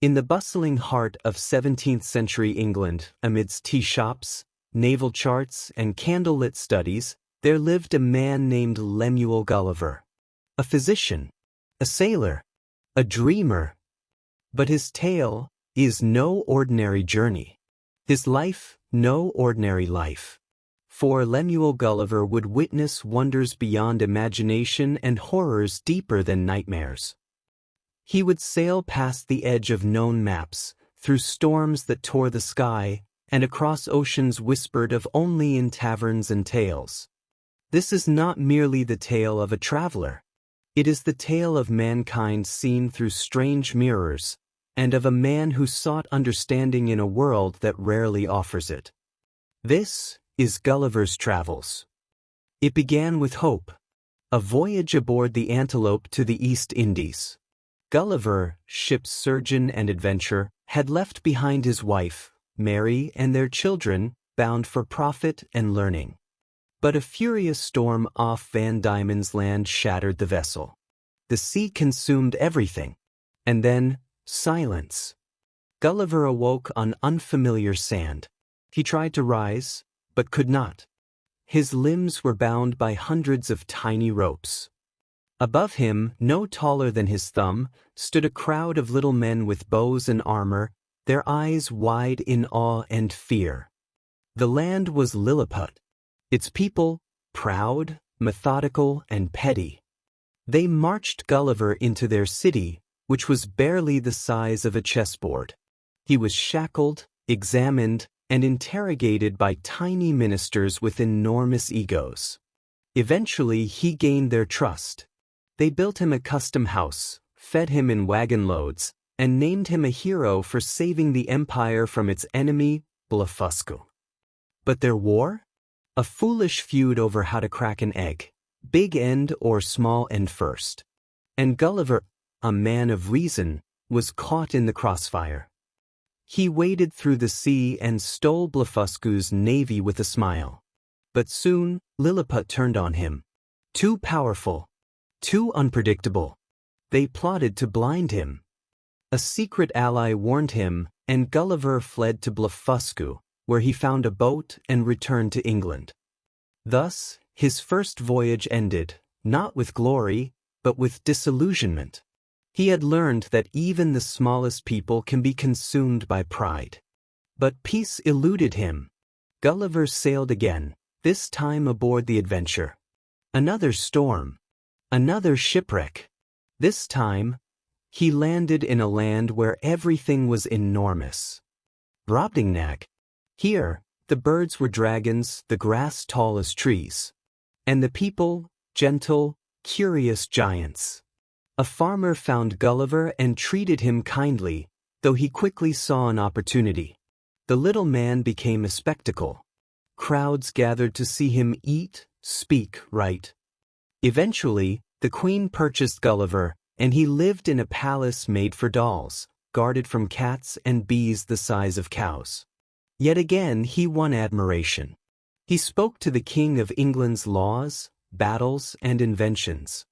In the bustling heart of 17th-century England, amidst tea shops, naval charts, and candlelit studies, there lived a man named Lemuel Gulliver. A physician, a sailor, a dreamer. But his tale is no ordinary journey. His life, no ordinary life. For Lemuel Gulliver would witness wonders beyond imagination and horrors deeper than nightmares. He would sail past the edge of known maps, through storms that tore the sky, and across oceans whispered of only in taverns and tales. This is not merely the tale of a traveler. It is the tale of mankind seen through strange mirrors, and of a man who sought understanding in a world that rarely offers it. This is Gulliver's Travels. It began with hope, a voyage aboard the Antelope to the East Indies. Gulliver, ship's surgeon and adventurer, had left behind his wife, Mary, and their children, bound for profit and learning. But a furious storm off Van Diemen's Land shattered the vessel. The sea consumed everything. And then, silence. Gulliver awoke on unfamiliar sand. He tried to rise, but could not. His limbs were bound by hundreds of tiny ropes. Above him, no taller than his thumb, stood a crowd of little men with bows and armor, their eyes wide in awe and fear. The land was Lilliput. Its people, proud, methodical, and petty. They marched Gulliver into their city, which was barely the size of a chessboard. He was shackled, examined, and interrogated by tiny ministers with enormous egos. Eventually, he gained their trust. They built him a custom house, fed him in wagon loads, and named him a hero for saving the empire from its enemy, Blefuscu. But their war? A foolish feud over how to crack an egg, big end or small end first. And Gulliver, a man of reason, was caught in the crossfire. He waded through the sea and stole Blefuscu's navy with a smile. But soon, Lilliput turned on him. Too powerful. Too unpredictable. They plotted to blind him. A secret ally warned him, and Gulliver fled to Blefuscu, where he found a boat and returned to England. Thus, his first voyage ended, not with glory, but with disillusionment. He had learned that even the smallest people can be consumed by pride. But peace eluded him. Gulliver sailed again, this time aboard the Adventure. Another storm. Another shipwreck. This time, he landed in a land where everything was enormous. Brobdingnag. Here, the birds were dragons, the grass tall as trees. And the people, gentle, curious giants. A farmer found Gulliver and treated him kindly, though he quickly saw an opportunity. The little man became a spectacle. Crowds gathered to see him eat, speak, write. Eventually, the queen purchased Gulliver, and he lived in a palace made for dolls, guarded from cats and bees the size of cows. Yet again he won admiration. He spoke to the King of England's laws, battles, and inventions.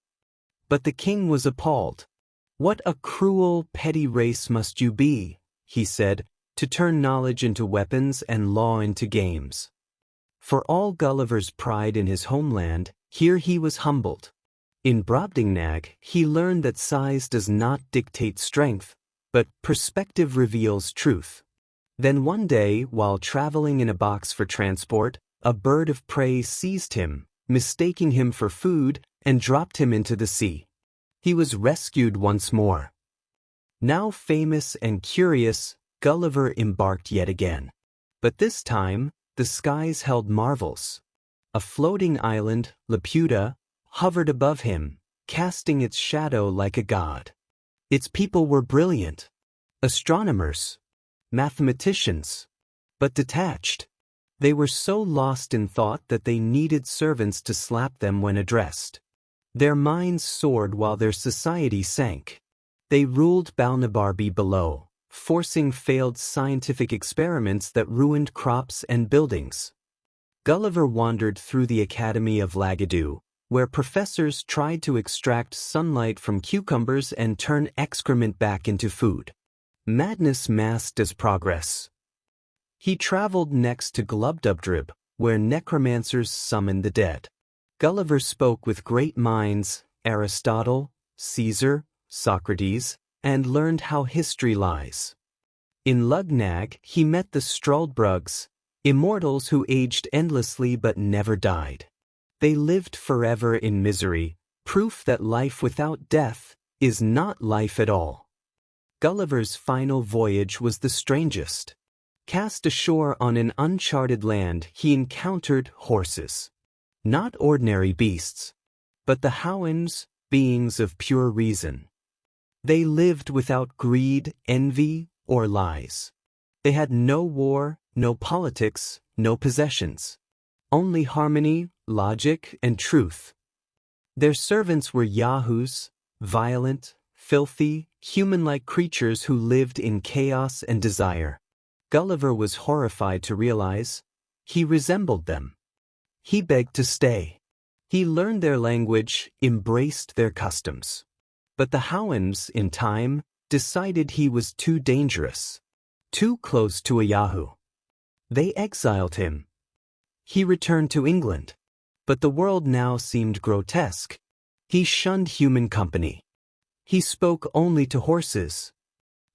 But the king was appalled. "What a cruel, petty race must you be," he said, "to turn knowledge into weapons and law into games." For all Gulliver's pride in his homeland, here he was humbled. In Brobdingnag, he learned that size does not dictate strength, but perspective reveals truth. Then one day, while traveling in a box for transport, a bird of prey seized him, mistaking him for food, and dropped him into the sea. He was rescued once more. Now famous and curious, Gulliver embarked yet again. But this time, the skies held marvels. A floating island, Laputa, hovered above him, casting its shadow like a god. Its people were brilliant. Astronomers. Mathematicians. But detached. They were so lost in thought that they needed servants to slap them when addressed. Their minds soared while their society sank. They ruled Balnibarbi below, forcing failed scientific experiments that ruined crops and buildings. Gulliver wandered through the Academy of Lagadu, where professors tried to extract sunlight from cucumbers and turn excrement back into food. Madness masked as progress. He traveled next to Gulliver'S, where necromancers summoned the dead. Gulliver spoke with great minds, Aristotle, Caesar, Socrates, and learned how history lies. In Houyhnhnms he met the Struldbrugs, immortals who aged endlessly but never died. They lived forever in misery, proof that life without death is not life at all. Gulliver's final voyage was the strangest. Cast ashore on an uncharted land, he encountered horses. Not ordinary beasts, but the Houyhnhnms, beings of pure reason. They lived without greed, envy, or lies. They had no war, no politics, no possessions. Only harmony, logic, and truth. Their servants were yahoos, violent, filthy, human-like creatures who lived in chaos and desire. Gulliver was horrified to realize he resembled them. He begged to stay. He learned their language, embraced their customs. But the Houyhnhnms, in time, decided he was too dangerous, too close to a Yahoo. They exiled him. He returned to England, but the world now seemed grotesque. He shunned human company. He spoke only to horses.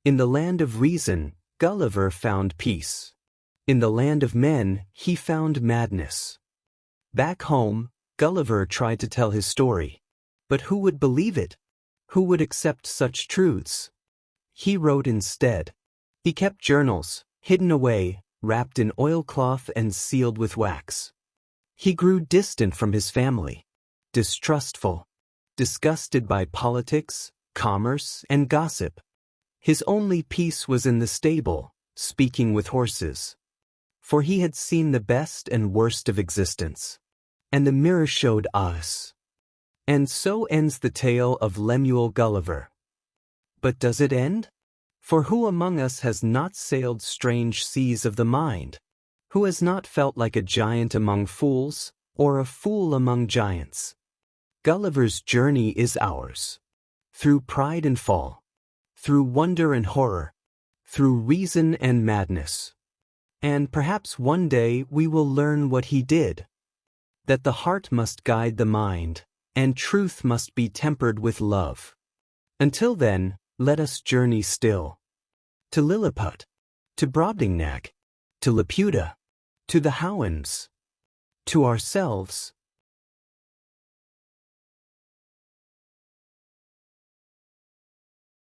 In the land of reason, Gulliver found peace. In the land of men, he found madness. Back home, Gulliver tried to tell his story. But who would believe it? Who would accept such truths? He wrote instead. He kept journals, hidden away, wrapped in oilcloth and sealed with wax. He grew distant from his family, distrustful, disgusted by politics, commerce, and gossip. His only peace was in the stable, speaking with horses. For he had seen the best and worst of existence. And the mirror showed us. And so ends the tale of Lemuel Gulliver. But does it end? For who among us has not sailed strange seas of the mind? Who has not felt like a giant among fools, or a fool among giants? Gulliver's journey is ours. Through pride and fall. Through wonder and horror. Through reason and madness. And perhaps one day we will learn what he did. That the heart must guide the mind, and truth must be tempered with love. Until then, let us journey still. To Lilliput, to Brobdingnag, to Laputa, to the Houyhnhnms, to ourselves,